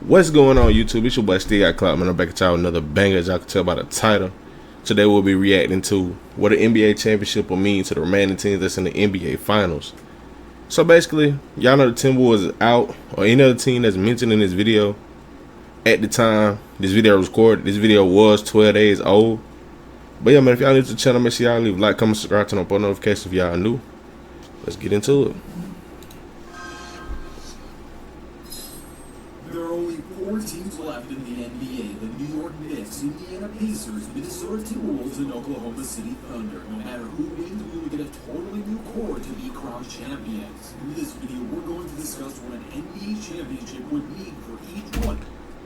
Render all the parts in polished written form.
What's going on, YouTube? It's your boy Steve Got Clout, man. I'm back at y'all with another banger, as y'all can tell by the title. Today we'll be reacting to what an NBA championship will mean to the remaining teams that's in the NBA Finals. So basically, y'all know the Timberwolves is out, or any other team that's mentioned in this video. At the time this video was recorded, this video was 12 days old. But yeah, man, if y'all new to the channel, make sure y'all leave a like, comment, subscribe, turn on post notifications if y'all new. Let's get into it. There are only 4 teams left in the NBA: the New York Knicks, Indiana Pacers, Minnesota Timberwolves, and Oklahoma City Thunder. No matter who wins, we will get a totally new core to be crowned champions. In this video, we're going to discuss what an NBA championship would mean for each one.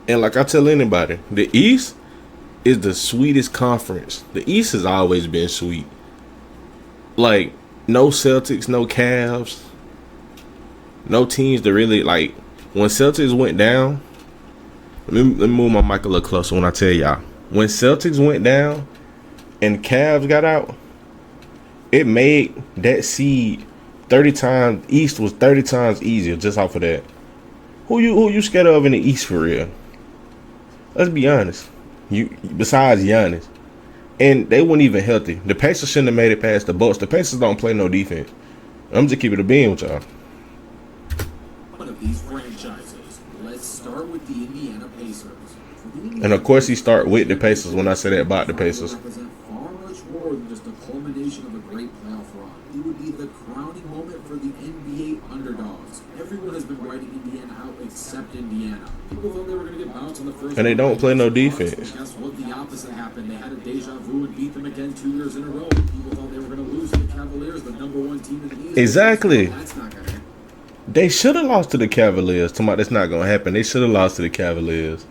And like I tell anybody, the East is the sweetest conference. The East has always been sweet. Like, no Celtics, no Cavs, no teams that really, like, when Celtics went down, let me move my mic a little closer when I tell y'all. When Celtics went down and Cavs got out, it made that seed 30 times, East was 30 times easier just off of that. Who you scared of in the East for real? Let's be honest. Besides Giannis. And they weren't even healthy. The Pacers shouldn't have made it past the Bucks. The Pacers don't play no defense. I'm just keeping it a bean with y'all. One of these franchises. Let's start with the Indiana Pacers. And of course he start with the Pacers when I say that about the Pacers. Represent far much more than just a culmination of a great playoff run. It would be the crowning moment for the NBA underdogs. Everyone has been writing Indiana out except Indiana. People thought they were going to get bounced in the first. And they don't play no defense. Guess what? The opposite happened. They had a deja vu and beat them again 2 years in a row. People thought they were going to lose to the Cavaliers, the #1 team in the East. Exactly. That's not going to happen. They should have lost to the Cavaliers. That's not going to happen. They should have lost to the Cavaliers.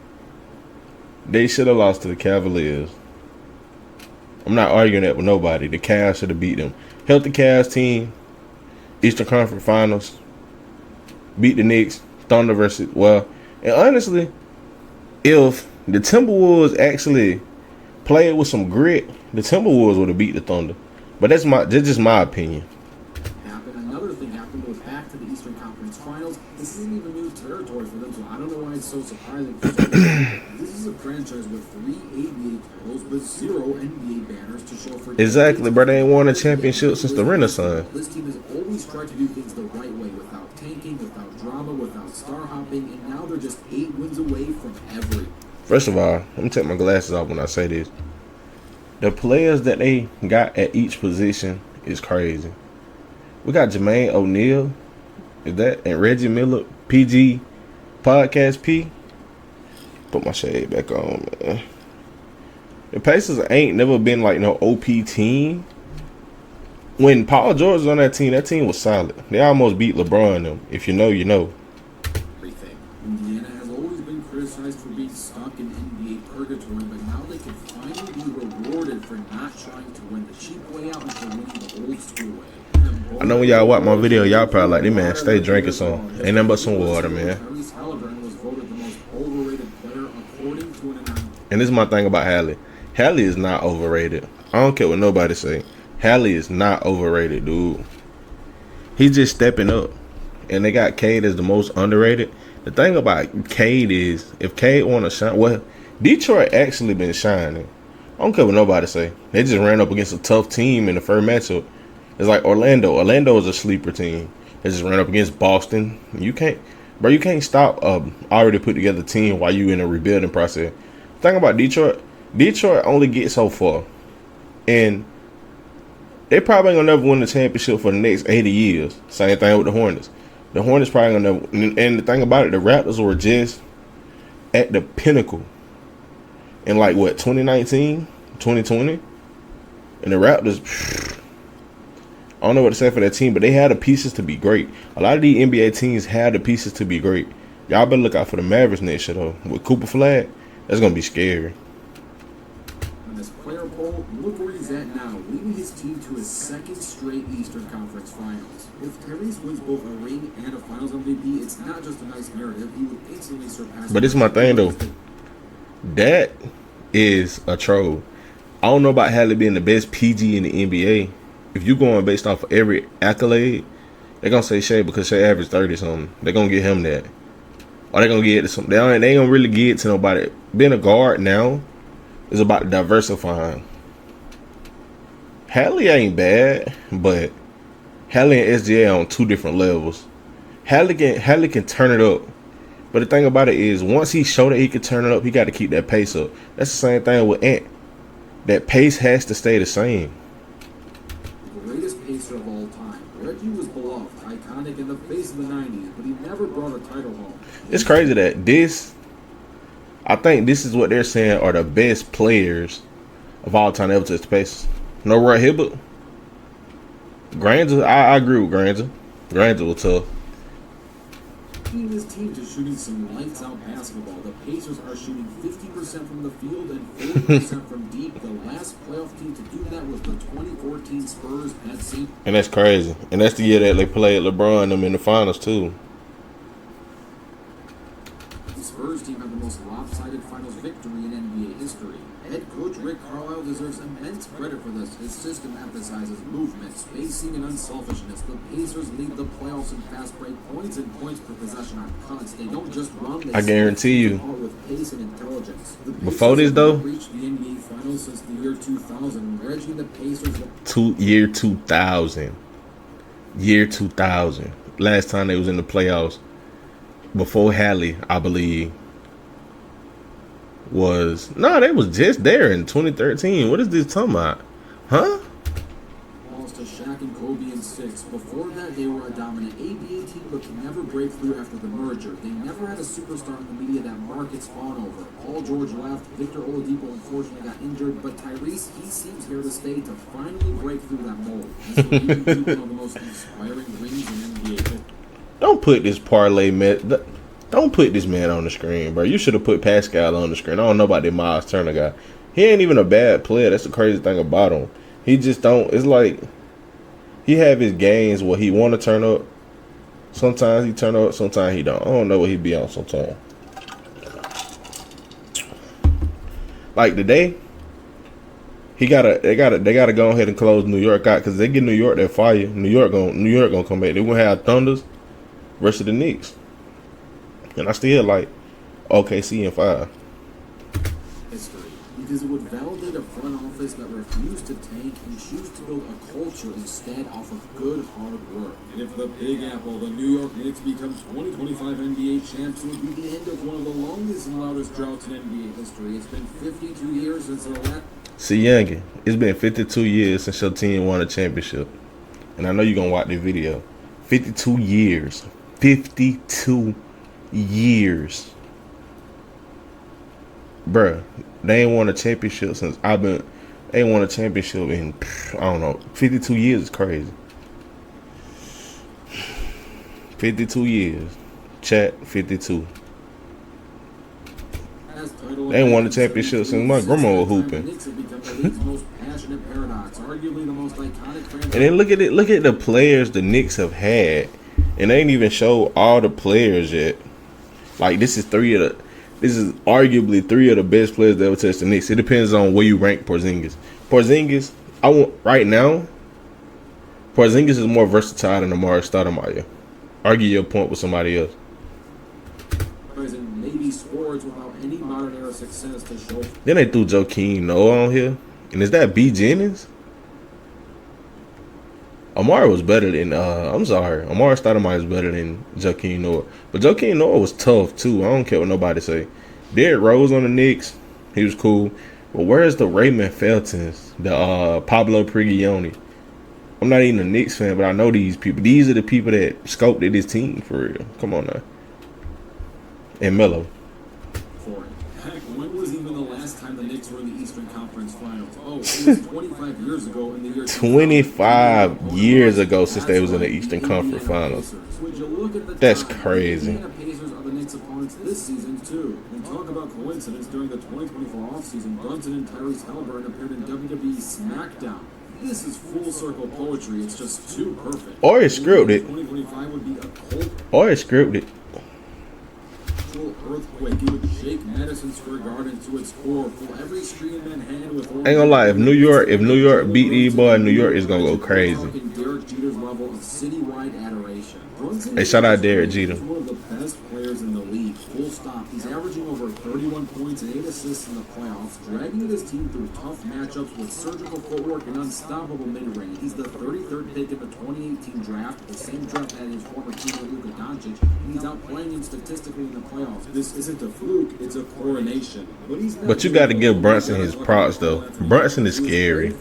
They should have lost to the Cavaliers. I'm not arguing that with nobody. The Cavs should have beat them. Helped the Cavs team. Eastern Conference Finals. Beat the Knicks. Thunder versus, well, and honestly, if the Timberwolves actually played with some grit, the Timberwolves would have beat the Thunder. But that's just my opinion. Another thing happened, goes back to the Eastern Conference Finals. This isn't even new territory for them, so I don't know why it's so surprising. This is a franchise with 3 ABA titles, but 0 NBA banners to show for. Exactly, bro. They ain't won a championship since the Renaissance. This team has always tried to do things the right way, without tanking, without drama, without star hopping, and now they're just 8 wins away from every. First of all, let me take my glasses off when I say this. The players that they got at each position is crazy. We got Jermaine O'Neal, is that, and Reggie Miller, PG Podcast P. Put my shade back on, man. The Pacers ain't never been like no OP team. When Paul George was on that team was solid. They almost beat LeBron them. If you know, you know. Everything. Indiana has always been criticized for being stuck in NBA purgatory, but now they can finally be rewarded for not trying to win the cheap way out and for winning the old school way. I know when y'all watch my video, y'all probably like, this man stay drinking some. Ain't nothing but some water, man. Tyrese Halliburton was voted the most overrated player according to an analysis. And this is my thing about Hallie. Hallie is not overrated. I don't care what nobody say. Hallie is not overrated, dude. He's just stepping up. And they got Cade as the most underrated. The thing about Cade is, if Cade want to shine, well, Detroit actually been shining. I don't care what nobody say. They just ran up against a tough team in the first matchup. It's like Orlando. Orlando is a sleeper team. They just ran up against Boston. You can't stop already put together team while you in a rebuilding process. The thing about Detroit only gets so far. And they probably ain't gonna never win the championship for the next 80 years. Same thing with the Hornets. The Hornets probably gonna never. And the thing about it, the Raptors were just at the pinnacle in like what, 2019, 2020, and the Raptors. I don't know what to say for that team, but they had the pieces to be great. A lot of these NBA teams had the pieces to be great. Y'all better look out for the Mavericks next year though. With Cooper Flag, that's gonna be scary. In this player poll, look where he's at now, leading his team to his 2nd straight Eastern Conference Finals. If Tyrese wins both a ring and a Finals MVP, it's not just a nice narrative. He would instantly surpass. But this is my thing though. That is a troll. I don't know about Hallie being the best PG in the NBA. If you going based off of every accolade, they're gonna say Shea because Shea averaged 30 something. They're gonna get him that. Or they gonna get it to some? They ain't gonna really get it to nobody. Being a guard now is about diversifying. Hallie ain't bad, but Hallie and SGA on two different levels. Hallie can turn it up, but the thing about it is, once he showed that he could turn it up, he got to keep that pace up. That's the same thing with Ant. That pace has to stay the same. The greatest pacer of all time. Reggie was beloved, iconic, in the face of the 90s, but he never brought a title home. It's crazy that I think this is what they're saying are the best players of all time ever touch the Pacers. No Roy Hibbert. Granger, I agree with Granger. Granger was tough. Leading his team to shooting some lights out basketball. The Pacers are shooting 50% from the field and 40% from deep. The last playoff team to do that was the 2014 Spurs at St. And that's crazy. And that's the year that they played LeBron and them in the finals too. The Spurs team had the most lopsided finals victory in NBA history. Head coach Rick Carlisle deserves immense credit for this. His system emphasizes movement, spacing, and unselfishness. The Pacers lead the playoffs in fast break points and points per possession on cuts. They don't just run, they I guarantee you. with pace and intelligence. The Before this though, reached the NBA Finals since the year 2000. Reggie and the Pacers. Year 2000. Year 2000. Last time they was in the playoffs. Before Hallie, I believe. They was just there in 2013. What is this talking about? Huh? Lost to Shaq and Kobe in 6. Before that, they were a dominant ABA team, but could never break through after the merger. They never had a superstar in the media that markets fawn over. Paul George left. Victor Oladipo unfortunately got injured, but Tyrese, he seems here to stay to finally break through that mold. He's one of the most inspiring rings in NBA. Don't put this parlay Don't put this man on the screen, bro. You should have put Pascal on the screen. I don't know about that Miles Turner guy. He ain't even a bad player. That's the crazy thing about him. He just don't. It's like he have his games where he want to turn up. Sometimes he turn up. Sometimes he don't. I don't know what he be on sometimes. Like today, they gotta go ahead and close New York out because they get New York that fire. New York gonna come back. They gonna have Thunders versus the Knicks. And I still like OKC in 5. History, because it would validate a front office that refused to tank and choose to build a culture instead off of good hard work. And if the Big Apple, the New York Knicks, becomes 2025 NBA champs, it would be the end of one of the longest and loudest droughts in NBA history. It's been 52 years since the last. See, Youngin, it's been 52 years since your team won a championship. And I know you're going to watch this video. 52 years. 52 years. Bruh, they ain't won a championship since they ain't won a championship in, I don't know, 52 years is crazy. 52 years. Chat, 52. They ain't won a championship since my grandma was hooping. And then look at the players the Knicks have had. And they ain't even show all the players yet. Like this is arguably 3 of the best players that ever touched the Knicks. It depends on where you rank Porzingis. Porzingis is more versatile than Amar'e Stoudemire. Argue your point with somebody else. Maybe scores without any modern era success to show. Then they threw Joakim Noah on here. And is that B. Jennings? Amar'e was better than Amar'e Stoudemire is better than Joakim Noah. But Joakim Noah was tough too. I don't care what nobody say. Derrick Rose on the Knicks, he was cool. But where's the Raymond Feltons, the Pablo Prigioni? I'm not even a Knicks fan, but I know these people. These are the people that sculpted this team for real. Come on now. And Melo. Heck, when was even the last time the Knicks were in the Eastern Conference Finals? Oh, it was 25 years ago in the year 25 years ago since they was in the Eastern Conference Finals. That's crazy. The Pacers are the Knicks' opponents this season too. And talk about coincidence, during the 2024 offseason, Brunson and Tyrese Haliburton appeared in WWE SmackDown. This is full circle poetry. It's just too perfect. Or it's scripted. 2025 would be a cult. Or it's scripted. actual earthquake. It would shake Madison Square Garden to its core. Fill every street in Manhattan with Ain't gonna lie, if New York beat these boys, New York is gonna go crazy. Derek Jeter's level of citywide adoration. Hey, shout out Derek Jeter. He's one of the best players in the league. Full stop. He's averaging over 31 points and 8 assists in the playoffs, dragging his team through tough matchups with surgical footwork and unstoppable mid-range. He's the 33rd pick in the 2018 draft, the same draft that his former teammate Luka Doncic, and he's outplaying him statistically in the playoffs. This isn't a fluke, it's a coronation. But you got to give Brunson his props, though. Brunson is scary.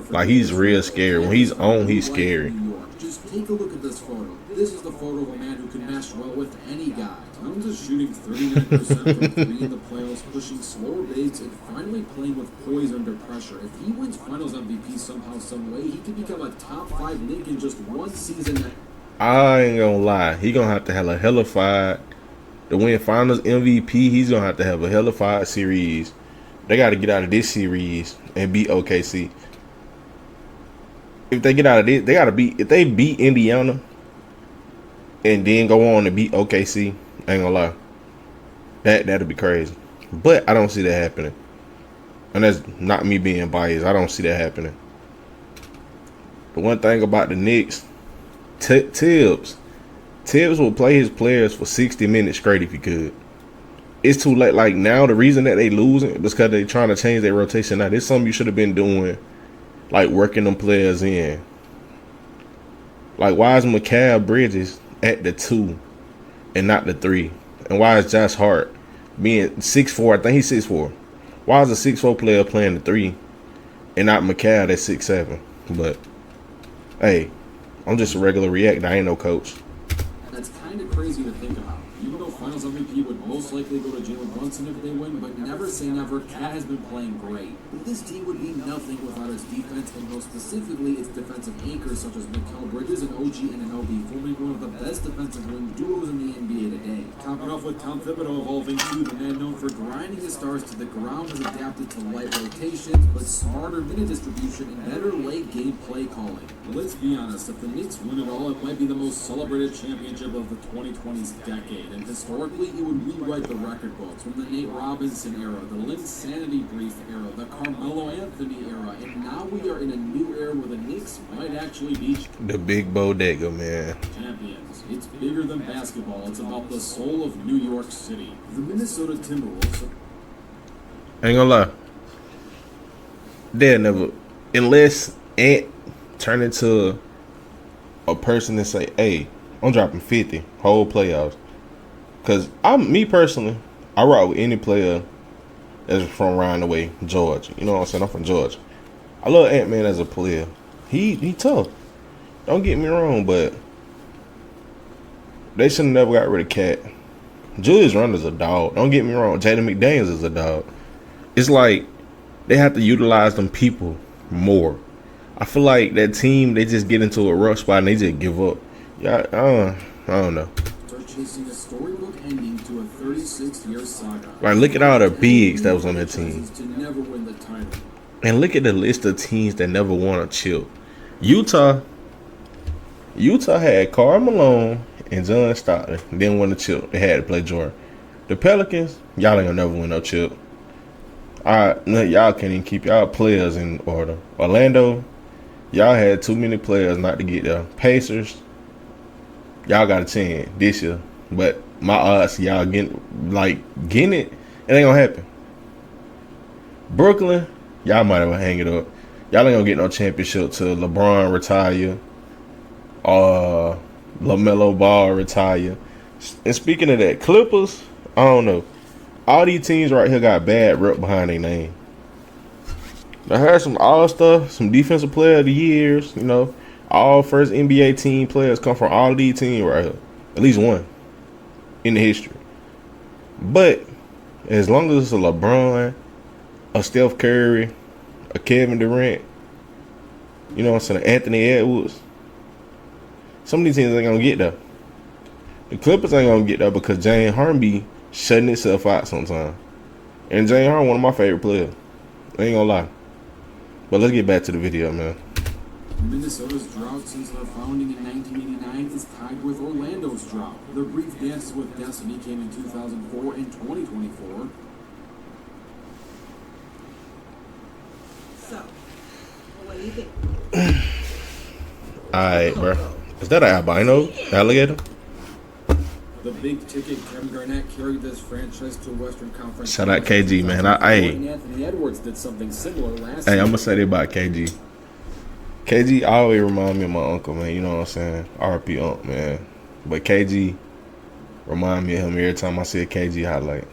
Like, he's real scary. When he's on, he's scary. Just take a look at this photo. This is the photo of a man who can mesh well with any guy. Towns is shooting 39% from 3 in the playoffs, pushing slower baits, and finally playing with poise under pressure. If he wins Finals MVP somehow, some way, he could become a top 5 Knick in just one season. I ain't gonna lie. He gonna have to have a hellified to win Finals MVP. He's gonna have to have a hellified series. They got to get out of this series and beat OKC. If they get out of this, they got to beat. If they beat Indiana and then go on to beat OKC, I ain't gonna lie, that'll be crazy. But I don't see that happening, and that's not me being biased. I don't see that happening. The one thing about the Knicks, Tibbs will play his players for 60 minutes straight if he could. It's too late. Like now, the reason that they losing is because they trying to change their rotation. Now, this is something you should have been doing, like working them players in. Like, why is Mikal Bridges at the 2 and not the 3? And why is Josh Hart being 6'4"? I think he's 6'4". Why is a 6'4" player playing the 3 and not Mikal that's 6'7"? But hey, I'm just a regular reactor. I ain't no coach. That's kind of crazy to think about. Even though Finals MVP would most likely go to Jalen Brunson if they win, but never say never. Cat has been playing great. But this team would be nothing without its defense, and most specifically its defensive anchors such as Mikal Bridges and OG Anunoby, forming one of the best defensive wing duos in the NBA today. Topping off with Tom Thibodeau evolving too, the man known for grinding his stars to the ground has adapted to light rotations, but smarter minute distribution and better late game play calling. But let's be honest, if the Knicks win it all, it might be the most celebrated championship of the 2020s decade. And historically, it would rewrite the record books from the Nate Robinson era, the Linsanity Brief era, the Carmelo Anthony era, and now we are in a new era where the Knicks might actually be the big bodega, man. Champions. It's bigger than basketball. It's about the soul of New York City. The Minnesota Timberwolves. I ain't gonna lie. They'll never, unless Ant turn into a person and say, "Hey, I'm dropping 50 whole playoffs." Cause me personally, I rock with any player that's from around the way, Georgia. You know what I'm saying? I'm from Georgia. I love Ant-Man as a player. He tough. Don't get me wrong, but they should have never got rid of Cat. Julius Randle's a dog. Don't get me wrong. Jaden McDaniels is a dog. It's like they have to utilize them people more. I feel like that team, they just get into a rough spot and they just give up. Yeah, I don't know. Chasing a storybook ending to a 36-year saga. Like, look at all the bigs that was on that team. To never win the title. And look at the list of teams that never won a chip. Utah had Karl Malone and John Stockton. Didn't win a chip. They had to play Jordan. The Pelicans, y'all ain't gonna never win no chip. Y'all can't even keep y'all players in order. Orlando, y'all had too many players not to get there. Pacers, y'all got a chance this year, but my odds y'all getting it ain't gonna happen. Brooklyn, y'all might have hang it up. Y'all ain't gonna get no championship till LeBron retire, LaMelo Ball retire. And speaking of that, Clippers, I don't know. All these teams right here got bad rep behind their name. I heard some all-star, some defensive player of the years, you know. All first NBA team players come from all these teams right here. At least one in the history. But as long as it's a LeBron, a Steph Curry, a Kevin Durant, you know what I'm saying, Anthony Edwards, some of these teams ain't going to get there. The Clippers ain't going to get there because James Harden be shutting itself out sometimes. And James Harden one of my favorite players. I ain't going to lie. But let's get back to the video, man. Minnesota's drought since their founding in 1989 is tied with Orlando's drought. Their brief dances with destiny came in 2004 and 2024. So, what do you think? Alright, bro. Is that an albino alligator? The big ticket Kevin Garnett carried this franchise to a Western Conference. Shout out KG, man. Anthony Edwards did something similar last Hey, year. I'm gonna say that about KG. KG always remind me of my uncle, man. You know what I'm saying? RP Unc, man. But KG remind me of him every time I see a KG highlight.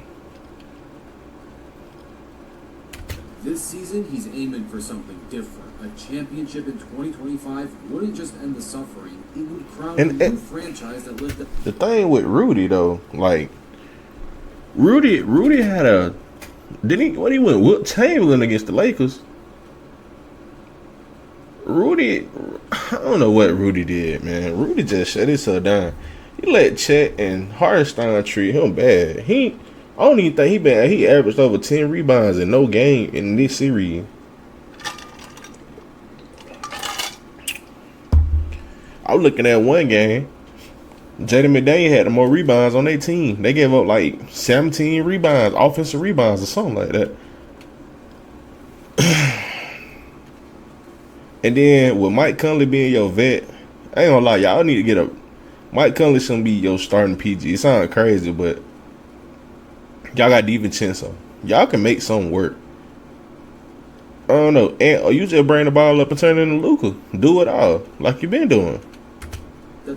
This season, he's aiming for something different. A championship in 2025 wouldn't just end the suffering; it would crown And- a new franchise that lived up. The thing with Rudy though, like Rudy had a when he went Wilt Chamberlain against the Lakers. Rudy, I don't know what Rudy did, man. Rudy just shut himself down. He let Chet and Hartenstein treat him bad. I don't even think he bad. He averaged over 10 rebounds in no game in this series. I was looking at one game. Jaden McDaniel had the more rebounds on their team. They gave up like 17 rebounds, offensive rebounds or something like that. And then with Mike Conley being your vet, I ain't gonna lie, y'all need to get a Mike Conley shouldn't be your starting PG. It sounds crazy, but y'all got DiVincenzo. Y'all can make something work. I don't know. And you just bring the ball up and turn it into Luka. Do it all like you been doing.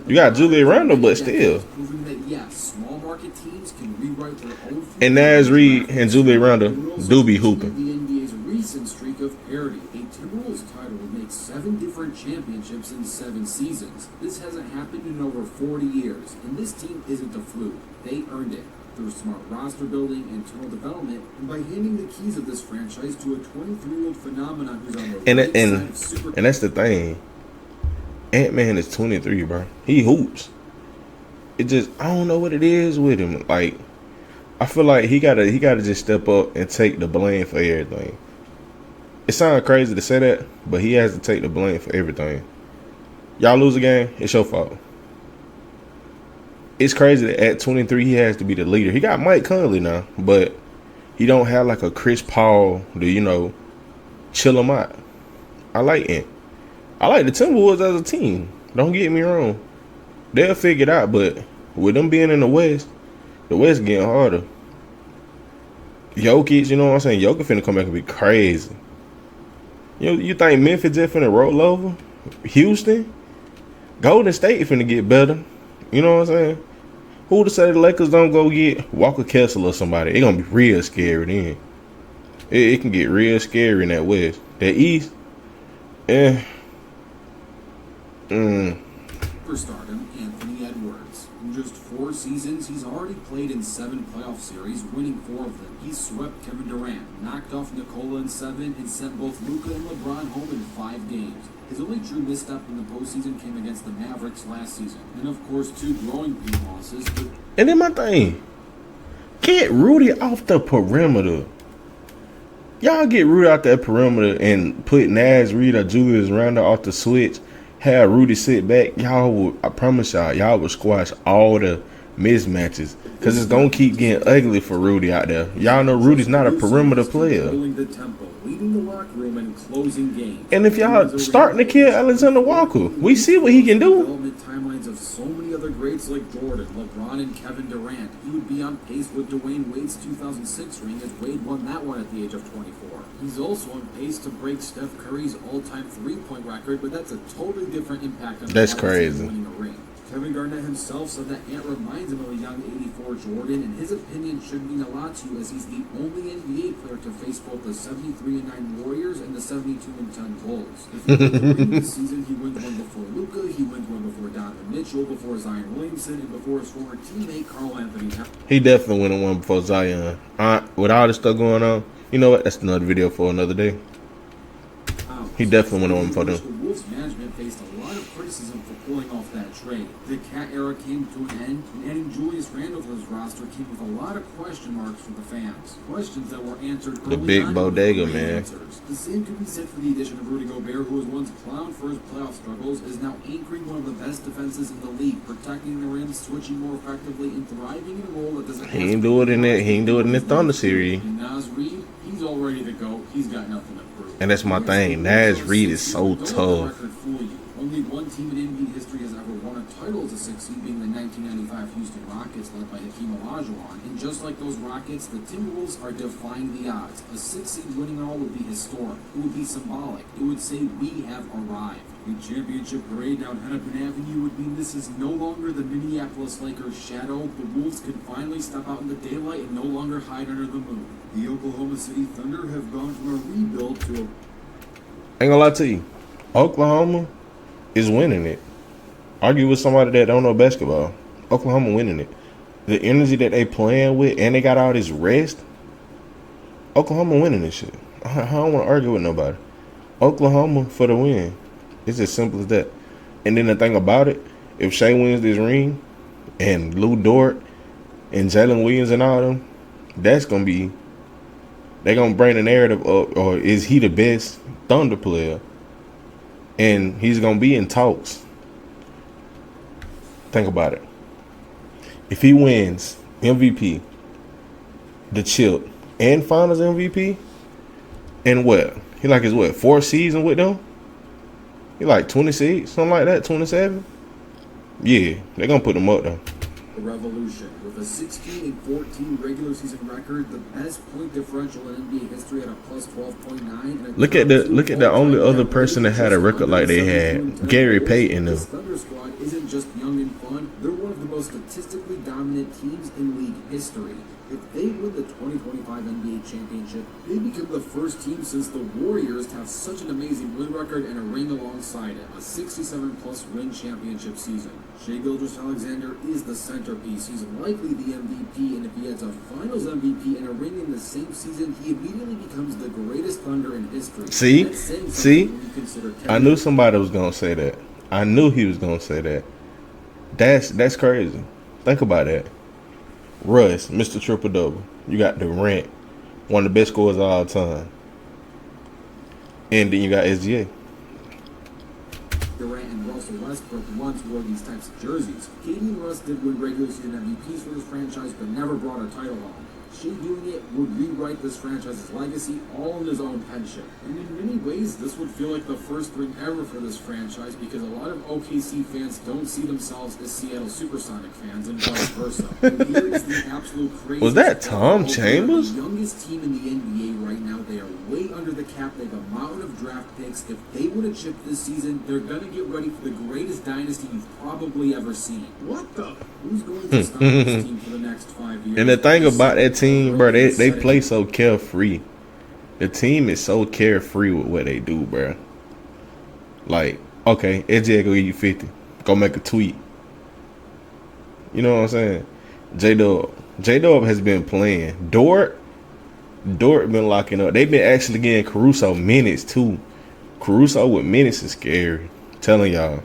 You got Julius Randle, but still. Proving that yes, small market teams can rewrite their own. And Naz Reid and Julius Randle do be hooping. The NBA's recent streak of parity. A Timberwolves title would make 7 different championships in 7 seasons. This hasn't happened in over 40 years, and this team isn't a fluke. They earned it through smart roster building, internal development, and by handing the keys of this franchise to a 23-year-old phenomenon who's on the And right and side of super. and that's the thing. Ant-Man is 23, bro. He hoops. It just I don't know what it is with him. Like I feel like he gotta just step up and take the blame for everything. It sounds crazy to say that, but he has to take the blame for everything. Y'all lose a game, it's your fault. It's crazy that at 23 he has to be the leader. He got Mike Conley now, but he don't have like a Chris Paul to, chill him out. I like it. I like the Timberwolves as a team. Don't get me wrong. They'll figure it out, but with them being in the West getting harder. Jokic, you know what I'm saying? Jokic finna come back and be crazy. You think Memphis just finna roll over? Houston? Golden State finna get better. You know what I'm saying? Who to say the Lakers don't go get Walker Kessler or somebody? It gonna be real scary then. It can get real scary in that West. That East, Superstardom, Anthony Edwards. In just 4 seasons, he's already played in 7 playoff series, winning 4 of them. He swept Kevin Durant, knocked off Nikola in 7, and sent both Luka and LeBron home in 5 games. His only true misstep in the postseason came against the Mavericks last season. And of course, 2 growing pain losses, but and then my thing, get Rudy off the perimeter. Y'all get Rudy out that perimeter and put Naz Reid or Julius Randle off the switch. Have Rudy sit back. I promise y'all would squash all the mismatches. Because it's going to keep getting ugly for Rudy out there. Y'all know Rudy's not a perimeter player. Controlling the tempo, leading the locker room, and closing games. And if y'all starting to kill Alexander Walker, we see what he can do. Development timelines of so many other greats like Jordan, LeBron, and Kevin Durant. He would be on pace with Dwayne Wade's 2006 ring as Wade won that one at the age of 24. He's also on pace to break Steph Curry's all-time three-point record, but that's a totally different impact on That's the crazy. winning a ring. Kevin Garnett himself said that Ant reminds him of a young 84 Jordan, and his opinion should mean a lot to you as he's the only NBA player to face both the 73-9 Warriors and the 72-10 Bulls. If he wins a ring this season, he wins one before Luka, he wins one before Donovan Mitchell, before Zion Williamson, and before his former teammate Carl Anthony Towns. He definitely winning one before Zion. With all this stuff going on, you know what? That's another video for another day. He definitely went on for them. The Wolves management faced a lot of criticism for pulling off that trade. The Cat era came to an end, and adding Julius Randle to his roster came with a lot of question marks for the fans. Questions that were answered early big on bodega, with man. answers. The same could be said for the addition of Rudy Gobert, who was once clowned for his playoff struggles, is now anchoring one of the best defenses in the league, protecting the rim, switching more effectively, and thriving in a role that doesn't. He ain't do it in that. He ain't do it in the Thunder series. And Naz Reid, he's all ready to go. He's got nothing to prove. And that's my thing. Naz Reid is so Don't let the tough. record fool you. Only one team in NBA history has ever won a title as a 6 seed, being the 1995 Houston Rockets, led by Hakeem Olajuwon. And just like those Rockets, the Timberwolves are defying the odds. A 6 seed winning it all would be historic. It would be symbolic. It would say we have arrived. The championship parade down Hennepin Avenue would mean this is no longer the Minneapolis Lakers' shadow. The Wolves can finally step out in the daylight and no longer hide under the moon. The Oklahoma City Thunder have gone from a rebuild to a... Ain't gonna lie to you. Oklahoma is winning it. Argue with somebody that don't know basketball. Oklahoma winning it. The energy that they playing with, and they got all this rest. Oklahoma winning this shit. I don't want to argue with nobody. Oklahoma for the win. It's as simple as that. And then the thing about it, if Shea wins this ring, and Lou Dort, and Jalen Williams and all them, that's gonna be. They're gonna bring the narrative up, or is he the best Thunder player? And he's going to be in talks. Think about it. If he wins MVP, the chip, and Finals MVP, and what? He like his what? 4th season with them? He like 26, something like that, 27? Yeah, they're going to put him up though. The Revolution, with a 16-14 regular season record, the best point differential in NBA history at a plus 12.9. Look at the only other person that had a record like they had, Gary Payton. This Thunder squad isn't just young and fun; they're one of the most statistically dominant teams in league history. If they win the 2025 NBA championship, they become the first team since the Warriors to have such an amazing win record and a ring alongside it, a 67-plus win championship season. Shai Gilgeous-Alexander is the centerpiece. He's likely the MVP, and if he has a Finals MVP and a ring in the same season, he immediately becomes the greatest Thunder in history. See? I knew somebody was gonna say that. I knew he was gonna say that. That's crazy. Think about that. Russ, Mr. Triple Double. You got Durant, one of the best scorers of all time. And then you got SGA. Durant and Russell Westbrook once wore these types of jerseys. KD and Russ did win regular season MVPs for this franchise, but never brought a title home. Shea doing it would rewrite this franchise's legacy all in his own pension. And in many ways, this would feel like the first ring ever for this franchise, because a lot of OKC fans don't see themselves as Seattle Supersonic fans, and vice versa. And here is the absolute crazy. Was that Tom Chambers? The youngest team in the NBA right now. They are way under the cap. They have a mountain of draft picks. If they win a chip this season, they're going to get ready for the greatest dynasty you've probably ever seen. What the? Who's going to stop this team for the next 5 years? And the thing about that team, bro, they play so carefree. The team is so carefree with what they do, bro. Like, okay, SJ go give you 50. Go make a tweet. You know what I'm saying? J-Dub has been playing. Dort been locking up. They've been actually getting Caruso minutes, too. Caruso with minutes is scary. I'm telling y'all.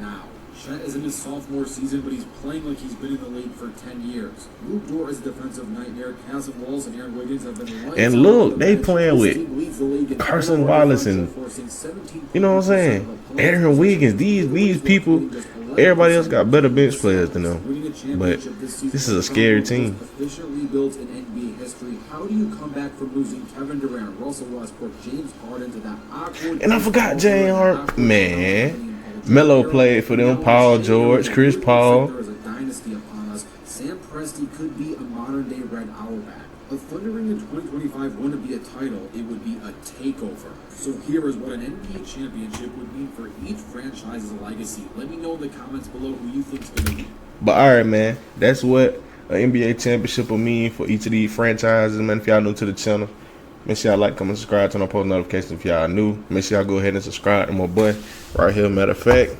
Now, Chet is in his sophomore season, but he's playing like he's been in the league for 10 years. Luke Dort is a defensive nightmare. Cassie Walls and Aaron Wiggins have been lights And out look, on the they bench. playing This with team leads the league in Carson turnover Wallace differential, and, forcing 17 you know what I'm saying? Aaron Wiggins. These people, everybody else got better bench players than them. But this is a scary team. Efficient rebuilds in NBA history. How do you come back from losing Kevin Durant, Russell Westbrook, James Harden to that awkward? And I forgot Jay Hart. Man, Melo played for them. Paul George, Chris Paul. There is a dynasty upon us. Sam Presti could be a modern day Red Auerbach. A Thunder ring in 2025 wouldn't be a title, it would be a takeover. So here is what an NBA championship would mean for each franchise's legacy. Let me know in the comments below who you think is going to be. But all right, man, that's what an NBA championship will mean for each of these franchises, man. If y'all new to the channel, make sure y'all like, comment, subscribe, turn on post notifications if y'all new. Make sure y'all go ahead and subscribe to my boy right here. Matter of fact,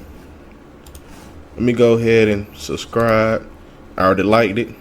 let me go ahead and subscribe. I already liked it.